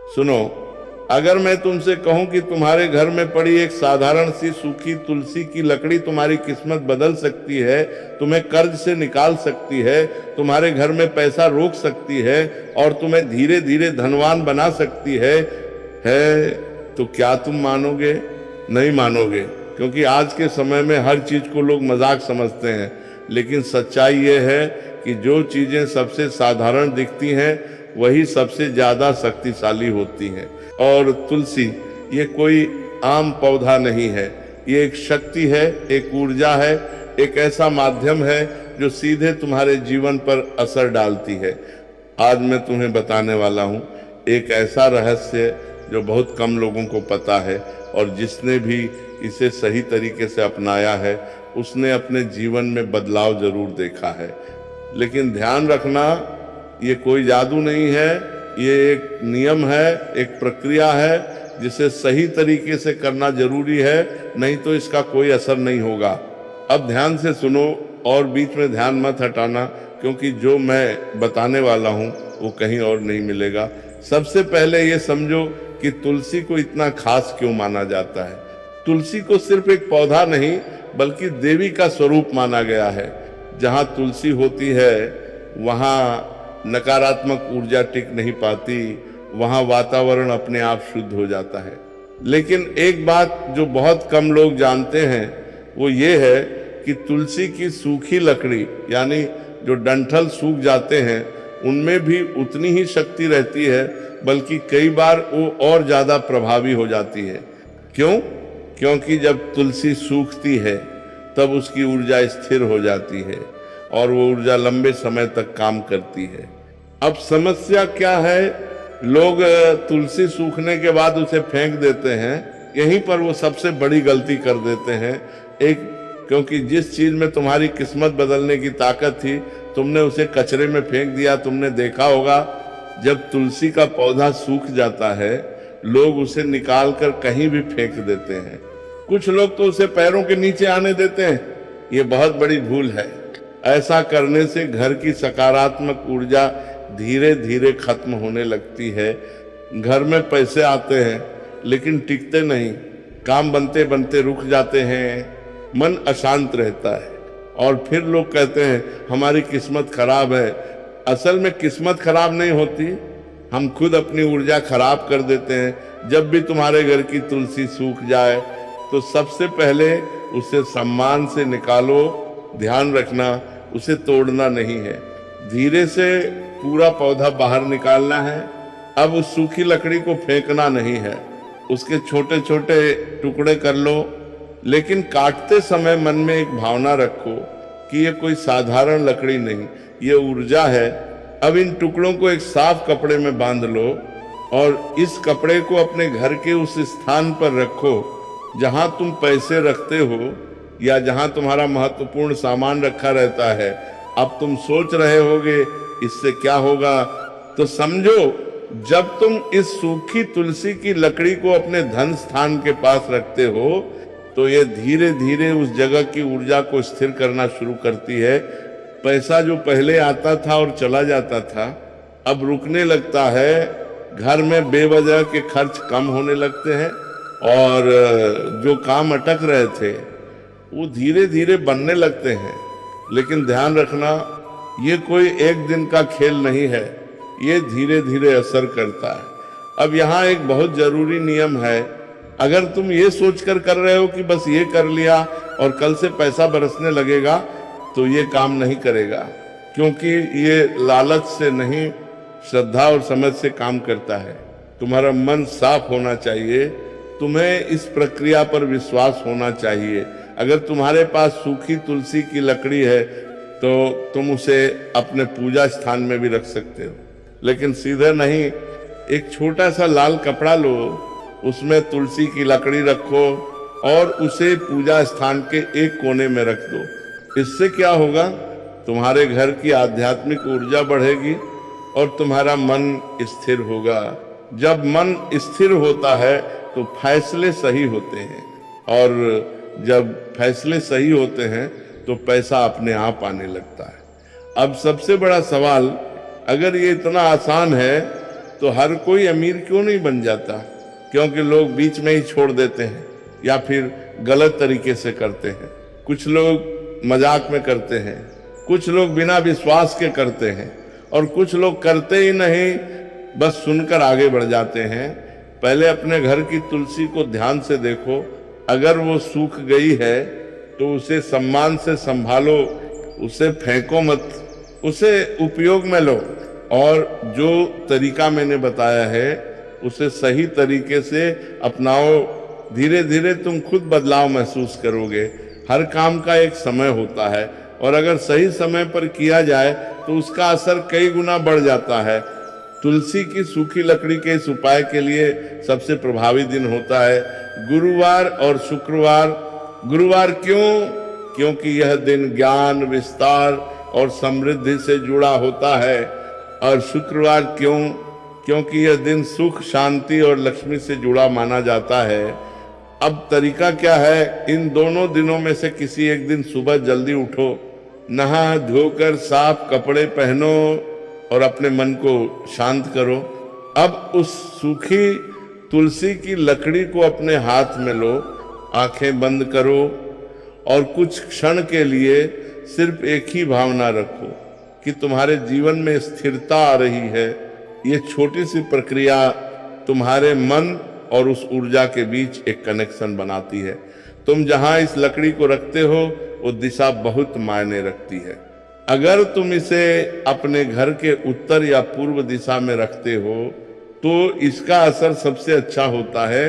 सुनो, अगर मैं तुमसे कहूं कि तुम्हारे घर में पड़ी एक साधारण सी सूखी तुलसी की लकड़ी तुम्हारी किस्मत बदल सकती है, तुम्हें कर्ज से निकाल सकती है, तुम्हारे घर में पैसा रोक सकती है और तुम्हें धीरे धीरे धनवान बना सकती है तो क्या तुम मानोगे? नहीं मानोगे, क्योंकि आज के समय में हर चीज को लोग मजाक समझते हैं। लेकिन सच्चाई ये है कि जो चीजें सबसे साधारण दिखती हैं वही सबसे ज्यादा शक्तिशाली होती हैं। और तुलसी ये कोई आम पौधा नहीं है, ये एक शक्ति है, एक ऊर्जा है, एक ऐसा माध्यम है जो सीधे तुम्हारे जीवन पर असर डालती है। आज मैं तुम्हें बताने वाला हूँ एक ऐसा रहस्य जो बहुत कम लोगों को पता है, और जिसने भी इसे सही तरीके से अपनाया है उसने अपने जीवन में बदलाव जरूर देखा है। लेकिन ध्यान रखना, ये कोई जादू नहीं है, ये एक नियम है, एक प्रक्रिया है जिसे सही तरीके से करना जरूरी है, नहीं तो इसका कोई असर नहीं होगा। अब ध्यान से सुनो और बीच में ध्यान मत हटाना, क्योंकि जो मैं बताने वाला हूँ वो कहीं और नहीं मिलेगा। सबसे पहले ये समझो कि तुलसी को इतना खास क्यों माना जाता है। तुलसी को सिर्फ एक पौधा नहीं बल्कि देवी का स्वरूप माना गया है। जहाँ तुलसी होती है वहाँ नकारात्मक ऊर्जा टिक नहीं पाती, वहाँ वातावरण अपने आप शुद्ध हो जाता है। लेकिन एक बात जो बहुत कम लोग जानते हैं वो ये है कि तुलसी की सूखी लकड़ी यानी जो डंठल सूख जाते हैं उनमें भी उतनी ही शक्ति रहती है, बल्कि कई बार वो और ज्यादा प्रभावी हो जाती है। क्यों? क्योंकि जब तुलसी सूखती है तब उसकी ऊर्जा स्थिर हो जाती है और वो ऊर्जा लंबे समय तक काम करती है। अब समस्या क्या है, लोग तुलसी सूखने के बाद उसे फेंक देते हैं। यहीं पर वो सबसे बड़ी गलती कर देते हैं। क्योंकि जिस चीज में तुम्हारी किस्मत बदलने की ताकत थी तुमने उसे कचरे में फेंक दिया। तुमने देखा होगा जब तुलसी का पौधा सूख जाता है लोग उसे निकाल कर कहीं भी फेंक देते हैं। कुछ लोग तो उसे पैरों के नीचे आने देते हैं। ये बहुत बड़ी भूल है। ऐसा करने से घर की सकारात्मक ऊर्जा धीरे धीरे खत्म होने लगती है। घर में पैसे आते हैं लेकिन टिकते नहीं, काम बनते बनते रुक जाते हैं, मन अशांत रहता है और फिर लोग कहते हैं हमारी किस्मत खराब है। असल में किस्मत खराब नहीं होती, हम खुद अपनी ऊर्जा खराब कर देते हैं। जब भी तुम्हारे घर की तुलसी सूख जाए तो सबसे पहले उसे सम्मान से निकालो। ध्यान रखना, उसे तोड़ना नहीं है, धीरे से पूरा पौधा बाहर निकालना है। अब उस सूखी लकड़ी को फेंकना नहीं है, उसके छोटे छोटे टुकड़े कर लो, लेकिन काटते समय मन में एक भावना रखो कि ये कोई साधारण लकड़ी नहीं, ये ऊर्जा है। अब इन टुकड़ों को एक साफ कपड़े में बांध लो और इस कपड़े को अपने घर के उस स्थान पर रखो जहां तुम पैसे रखते हो या जहां तुम्हारा महत्वपूर्ण सामान रखा रहता है। अब तुम सोच रहे होगे इससे क्या होगा, तो समझो जब तुम इस सूखी तुलसी की लकड़ी को अपने धन स्थान के पास रखते हो तो ये धीरे धीरे उस जगह की ऊर्जा को स्थिर करना शुरू करती है। पैसा जो पहले आता था और चला जाता था अब रुकने लगता है। घर में बेवजह के खर्च कम होने लगते हैं और जो काम अटक रहे थे वो धीरे धीरे बनने लगते हैं। लेकिन ध्यान रखना, ये कोई एक दिन का खेल नहीं है, ये धीरे धीरे असर करता है। अब यहाँ एक बहुत जरूरी नियम है। अगर तुम ये सोचकर कर रहे हो कि बस ये कर लिया और कल से पैसा बरसने लगेगा तो ये काम नहीं करेगा, क्योंकि ये लालच से नहीं, श्रद्धा और समझ से काम करता है। तुम्हारा मन साफ होना चाहिए, तुम्हें इस प्रक्रिया पर विश्वास होना चाहिए। अगर तुम्हारे पास सूखी तुलसी की लकड़ी है तो तुम उसे अपने पूजा स्थान में भी रख सकते हो, लेकिन सीधे नहीं। एक छोटा सा लाल कपड़ा लो, उसमें तुलसी की लकड़ी रखो और उसे पूजा स्थान के एक कोने में रख दो। इससे क्या होगा, तुम्हारे घर की आध्यात्मिक ऊर्जा बढ़ेगी और तुम्हारा मन स्थिर होगा। जब मन स्थिर होता है तो फैसले सही होते हैं, और जब फैसले सही होते हैं तो पैसा अपने आप आने लगता है। अब सबसे बड़ा सवाल, अगर ये इतना आसान है तो हर कोई अमीर क्यों नहीं बन जाता? क्योंकि लोग बीच में ही छोड़ देते हैं या फिर गलत तरीके से करते हैं। कुछ लोग मजाक में करते हैं, कुछ लोग बिना विश्वास के करते हैं, और कुछ लोग करते ही नहीं, बस सुनकर आगे बढ़ जाते हैं। पहले अपने घर की तुलसी को ध्यान से देखो, अगर वो सूख गई है तो उसे सम्मान से संभालो, उसे फेंको मत, उसे उपयोग में लो, और जो तरीका मैंने बताया है उसे सही तरीके से अपनाओ। धीरे धीरे तुम खुद बदलाव महसूस करोगे। हर काम का एक समय होता है, और अगर सही समय पर किया जाए तो उसका असर कई गुना बढ़ जाता है। तुलसी की सूखी लकड़ी के इस उपाय के लिए सबसे प्रभावी दिन होता है गुरुवार और शुक्रवार। गुरुवार क्यों? क्योंकि यह दिन ज्ञान, विस्तार और समृद्धि से जुड़ा होता है। और शुक्रवार क्यों? क्योंकि यह दिन सुख, शांति और लक्ष्मी से जुड़ा माना जाता है। अब तरीका क्या है? इन दोनों दिनों में से किसी एक दिन सुबह जल्दी उठो, नहा धोकर साफ कपड़े पहनो और अपने मन को शांत करो। अब उस सूखी तुलसी की लकड़ी को अपने हाथ में लो, आंखें बंद करो और कुछ क्षण के लिए सिर्फ एक ही भावना रखो कि तुम्हारे जीवन में स्थिरता आ रही है। ये छोटी सी प्रक्रिया तुम्हारे मन और उस ऊर्जा के बीच एक कनेक्शन बनाती है। तुम जहां इस लकड़ी को रखते हो वो दिशा बहुत मायने रखती है। अगर तुम इसे अपने घर के उत्तर या पूर्व दिशा में रखते हो तो इसका असर सबसे अच्छा होता है।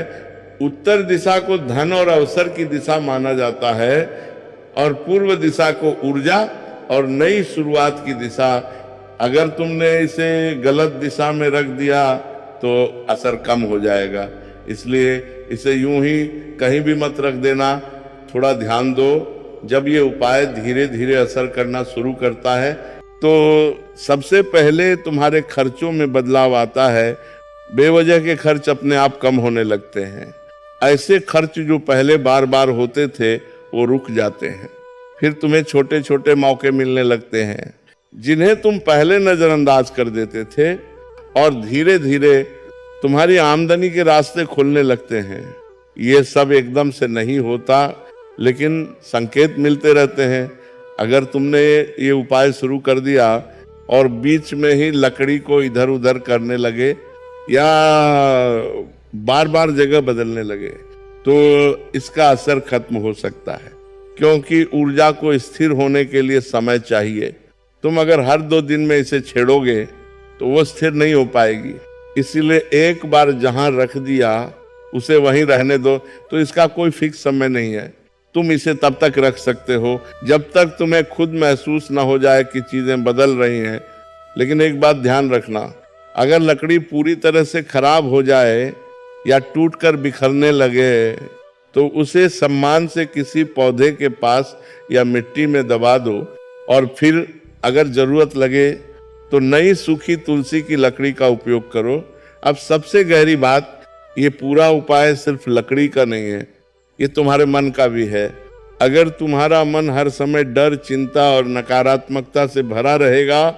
उत्तर दिशा को धन और अवसर की दिशा माना जाता है, और पूर्व दिशा को ऊर्जा और नई शुरुआत की दिशा। अगर तुमने इसे गलत दिशा में रख दिया तो असर कम हो जाएगा। इसलिए इसे यूं ही कहीं भी मत रख देना, थोड़ा ध्यान दो। जब ये उपाय धीरे धीरे असर करना शुरू करता है तो सबसे पहले तुम्हारे खर्चों में बदलाव आता है। बेवजह के खर्च अपने आप कम होने लगते हैं। ऐसे खर्च जो पहले बार बार होते थे वो रुक जाते हैं। फिर तुम्हें छोटे छोटे मौके मिलने लगते हैं जिन्हें तुम पहले नजरअंदाज कर देते थे, और धीरे धीरे तुम्हारी आमदनी के रास्ते खुलने लगते हैं। ये सब एकदम से नहीं होता, लेकिन संकेत मिलते रहते हैं। अगर तुमने ये उपाय शुरू कर दिया और बीच में ही लकड़ी को इधर उधर करने लगे या बार बार जगह बदलने लगे तो इसका असर खत्म हो सकता है, क्योंकि ऊर्जा को स्थिर होने के लिए समय चाहिए। तुम अगर हर 2 दिन में इसे छेड़ोगे तो वो स्थिर नहीं हो पाएगी। इसीलिए एक बार जहां रख दिया उसे वहीं रहने दो। तो इसका कोई फिक्स समय नहीं है। तुम इसे तब तक रख सकते हो जब तक तुम्हें खुद महसूस ना हो जाए कि चीजें बदल रही हैं। लेकिन एक बात ध्यान रखना, अगर लकड़ी पूरी तरह से खराब हो जाए या टूटकर बिखरने लगे तो उसे सम्मान से किसी पौधे के पास या मिट्टी में दबा दो, और फिर अगर जरूरत लगे तो नई सूखी तुलसी की लकड़ी का उपयोग करो। अब सबसे गहरी बात, ये पूरा उपाय सिर्फ लकड़ी का नहीं है, ये तुम्हारे मन का भी है। अगर तुम्हारा मन हर समय डर, चिंता और नकारात्मकता से भरा रहेगा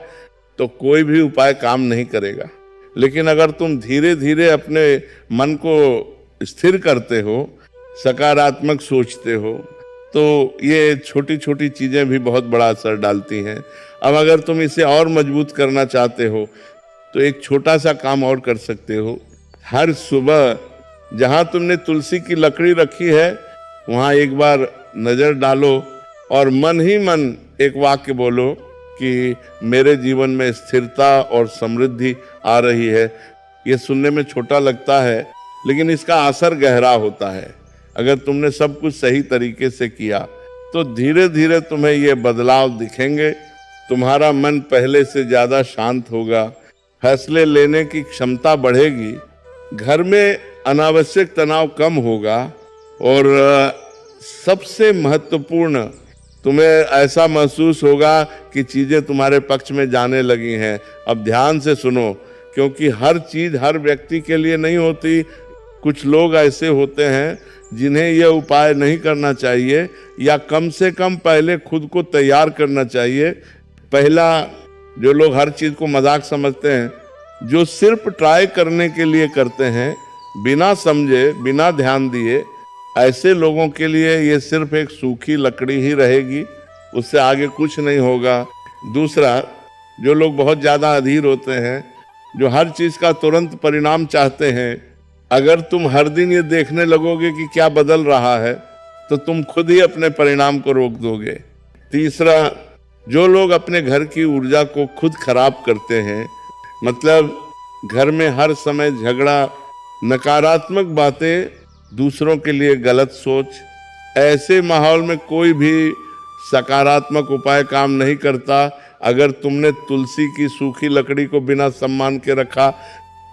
तो कोई भी उपाय काम नहीं करेगा। लेकिन अगर तुम धीरे धीरे अपने मन को स्थिर करते हो, सकारात्मक सोचते हो, तो ये छोटी छोटी चीजें भी बहुत बड़ा असर डालती हैं। अब अगर तुम इसे और मजबूत करना चाहते हो तो एक छोटा सा काम और कर सकते हो। हर सुबह जहां तुमने तुलसी की लकड़ी रखी है वहां एक बार नजर डालो और मन ही मन एक वाक्य बोलो कि मेरे जीवन में स्थिरता और समृद्धि आ रही है। ये सुनने में छोटा लगता है, लेकिन इसका असर गहरा होता है। अगर तुमने सब कुछ सही तरीके से किया तो धीरे धीरे तुम्हें ये बदलाव दिखेंगे। तुम्हारा मन पहले से ज्यादा शांत होगा, फैसले लेने की क्षमता बढ़ेगी, घर में अनावश्यक तनाव कम होगा, और सबसे महत्वपूर्ण, तुम्हें ऐसा महसूस होगा कि चीजें तुम्हारे पक्ष में जाने लगी हैं। अब ध्यान से सुनो, क्योंकि हर चीज हर व्यक्ति के लिए नहीं होती। कुछ लोग ऐसे होते हैं जिन्हें यह उपाय नहीं करना चाहिए, या कम से कम पहले खुद को तैयार करना चाहिए। पहला, जो लोग हर चीज को मजाक समझते हैं, जो सिर्फ ट्राई करने के लिए करते हैं, बिना समझे, बिना ध्यान दिए, ऐसे लोगों के लिए ये सिर्फ एक सूखी लकड़ी ही रहेगी, उससे आगे कुछ नहीं होगा। दूसरा, जो लोग बहुत ज्यादा अधीर होते हैं, जो हर चीज का तुरंत परिणाम चाहते हैं, अगर तुम हर दिन ये देखने लगोगे कि क्या बदल रहा है, तो तुम खुद ही अपने परिणाम को रोक दोगे। तीसरा, जो लोग अपने घर की ऊर्जा को खुद खराब करते हैं, मतलब घर में हर समय झगड़ा, नकारात्मक बातें, दूसरों के लिए गलत सोच, ऐसे माहौल में कोई भी सकारात्मक उपाय काम नहीं करता। अगर तुमने तुलसी की सूखी लकड़ी को बिना सम्मान के रखा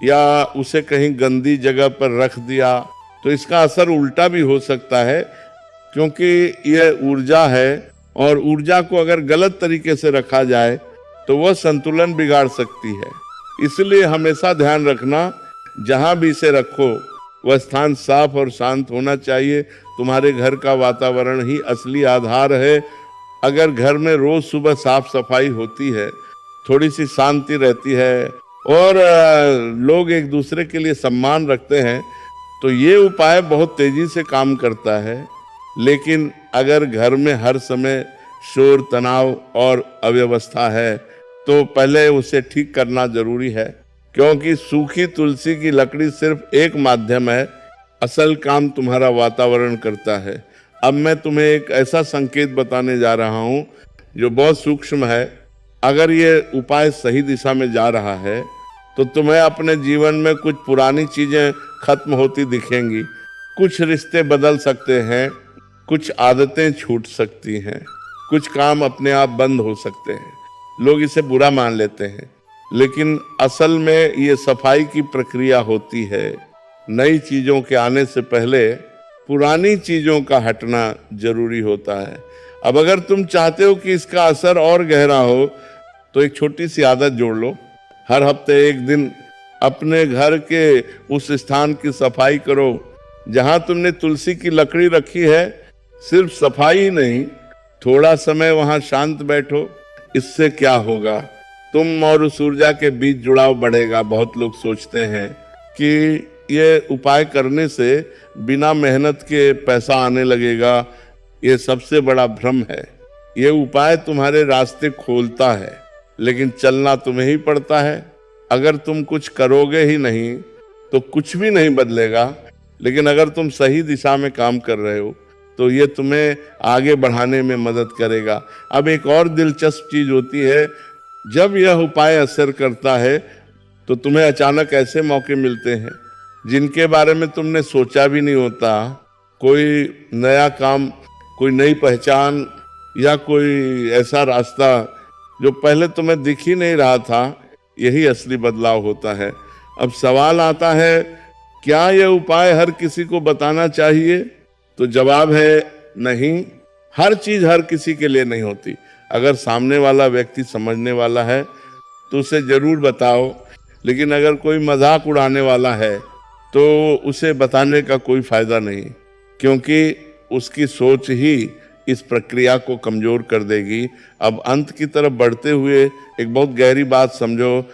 या उसे कहीं गंदी जगह पर रख दिया, तो इसका असर उल्टा भी हो सकता है, क्योंकि यह ऊर्जा है और ऊर्जा को अगर गलत तरीके से रखा जाए तो वह संतुलन बिगाड़ सकती है। इसलिए हमेशा ध्यान रखना, जहां भी इसे रखो वह स्थान साफ और शांत होना चाहिए। तुम्हारे घर का वातावरण ही असली आधार है। अगर घर में रोज सुबह साफ सफाई होती है, थोड़ी सी शांति रहती है और लोग एक दूसरे के लिए सम्मान रखते हैं, तो ये उपाय बहुत तेजी से काम करता है। लेकिन अगर घर में हर समय शोर, तनाव और अव्यवस्था है, तो पहले उसे ठीक करना जरूरी है, क्योंकि सूखी तुलसी की लकड़ी सिर्फ एक माध्यम है, असल काम तुम्हारा वातावरण करता है। अब मैं तुम्हें एक ऐसा संकेत बताने जा रहा हूं जो बहुत सूक्ष्म है। अगर ये उपाय सही दिशा में जा रहा है, तो तुम्हें अपने जीवन में कुछ पुरानी चीजें खत्म होती दिखेंगी, कुछ रिश्ते बदल सकते हैं, कुछ आदतें छूट सकती हैं, कुछ काम अपने आप बंद हो सकते हैं। लोग इसे बुरा मान लेते हैं, लेकिन असल में ये सफाई की प्रक्रिया होती है। नई चीजों के आने से पहले पुरानी चीजों का हटना जरूरी होता है। अब अगर तुम चाहते हो कि इसका असर और गहरा हो, तो एक छोटी सी आदत जोड़ लो। हर हफ्ते एक दिन अपने घर के उस स्थान की सफाई करो जहां तुमने तुलसी की लकड़ी रखी है। सिर्फ सफाई ही नहीं, थोड़ा समय वहां शांत बैठो। इससे क्या होगा, तुम और उस ऊर्जा के बीच जुड़ाव बढ़ेगा। बहुत लोग सोचते हैं कि ये उपाय करने से बिना मेहनत के पैसा आने लगेगा। ये सबसे बड़ा भ्रम है। ये उपाय तुम्हारे रास्ते खोलता है, लेकिन चलना तुम्हें ही पड़ता है। अगर तुम कुछ करोगे ही नहीं तो कुछ भी नहीं बदलेगा, लेकिन अगर तुम सही दिशा में काम कर रहे हो तो ये तुम्हें आगे बढ़ाने में मदद करेगा। अब एक और दिलचस्प चीज होती है, जब यह उपाय असर करता है तो तुम्हें अचानक ऐसे मौके मिलते हैं जिनके बारे में तुमने सोचा भी नहीं होता। कोई नया काम, कोई नई पहचान या कोई ऐसा रास्ता जो पहले तुम्हें दिख ही नहीं रहा था, यही असली बदलाव होता है। अब सवाल आता है, क्या यह उपाय हर किसी को बताना चाहिए? तो जवाब है नहीं। हर चीज हर किसी के लिए नहीं होती। अगर सामने वाला व्यक्ति समझने वाला है तो उसे जरूर बताओ, लेकिन अगर कोई मजाक उड़ाने वाला है तो उसे बताने का कोई फायदा नहीं, क्योंकि उसकी सोच ही इस प्रक्रिया को कमजोर कर देगी। अब अंत की तरफ बढ़ते हुए एक बहुत गहरी बात समझो,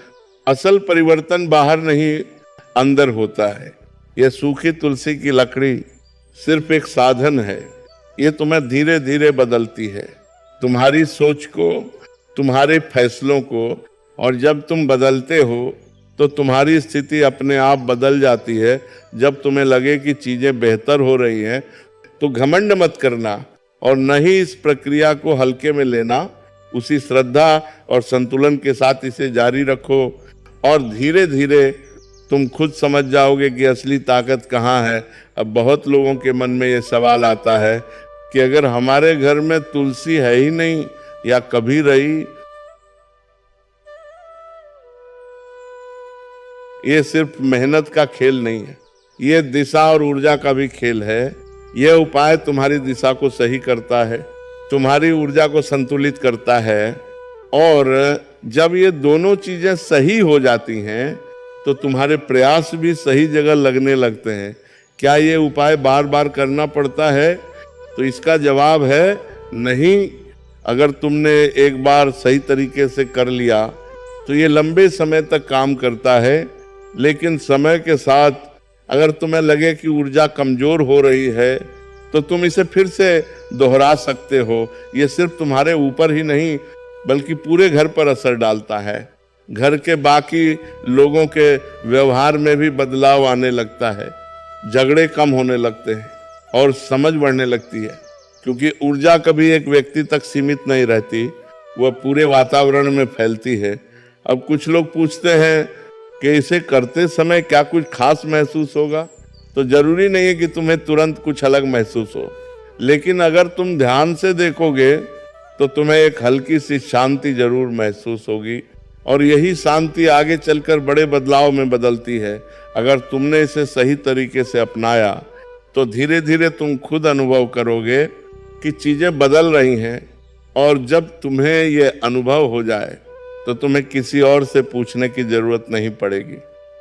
असल परिवर्तन बाहर नहीं अंदर होता है। यह सूखी तुलसी की लकड़ी सिर्फ एक साधन है। ये तुम्हें धीरे धीरे बदलती है, तुम्हारी सोच को, तुम्हारे फैसलों को, और जब तुम बदलते हो तो तुम्हारी स्थिति अपने आप बदल जाती है। जब तुम्हें लगे कि चीजें बेहतर हो रही हैं तो घमंड मत करना और न ही इस प्रक्रिया को हल्के में लेना। उसी श्रद्धा और संतुलन के साथ इसे जारी रखो और धीरे धीरे तुम खुद समझ जाओगे कि असली ताकत कहाँ है। अब बहुत लोगों के मन में ये सवाल आता है कि अगर हमारे घर में तुलसी है ही नहीं या कभी रही, ये सिर्फ मेहनत का खेल नहीं है, ये दिशा और ऊर्जा का भी खेल है। यह उपाय तुम्हारी दिशा को सही करता है, तुम्हारी ऊर्जा को संतुलित करता है, और जब ये दोनों चीजें सही हो जाती हैं तो तुम्हारे प्रयास भी सही जगह लगने लगते हैं। क्या ये उपाय बार बार करना पड़ता है? तो इसका जवाब है नहीं। अगर तुमने एक बार सही तरीके से कर लिया तो तो ये लंबे समय तक काम करता है। लेकिन समय के साथ अगर तुम्हें लगे कि ऊर्जा कमजोर हो रही है तो तुम इसे फिर से दोहरा सकते हो। ये सिर्फ तुम्हारे ऊपर ही नहीं बल्कि पूरे घर पर असर डालता है। घर के बाकी लोगों के व्यवहार में भी बदलाव आने लगता है, झगड़े कम होने लगते हैं और समझ बढ़ने लगती है। क्योंकि ऊर्जा कभी एक व्यक्ति तक सीमित नहीं रहती, वह पूरे वातावरण में फैलती है। अब कुछ लोग पूछते हैं कि इसे करते समय क्या कुछ खास महसूस होगा? तो जरूरी नहीं है कि तुम्हें तुरंत कुछ अलग महसूस हो, लेकिन अगर तुम ध्यान से देखोगे तो तुम्हें एक हल्की सी शांति जरूर महसूस होगी और यही शांति आगे चलकर बड़े बदलाव में बदलती है। अगर तुमने इसे सही तरीके से अपनाया तो धीरे धीरे तुम खुद अनुभव करोगे कि चीजें बदल रही हैं। और जब तुम्हें ये अनुभव हो जाए तो तुम्हें किसी और से पूछने की जरूरत नहीं पड़ेगी,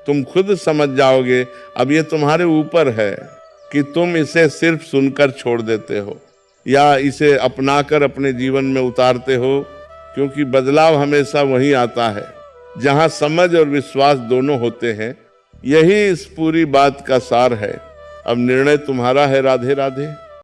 तुम खुद समझ जाओगे। अब ये तुम्हारे ऊपर है कि तुम इसे सिर्फ सुनकर छोड़ देते हो या इसे अपनाकर अपने जीवन में उतारते हो। क्योंकि बदलाव हमेशा वहीं आता है जहां समझ और विश्वास दोनों होते हैं। यही इस पूरी बात का सार है। अब निर्णय तुम्हारा है। राधे राधे।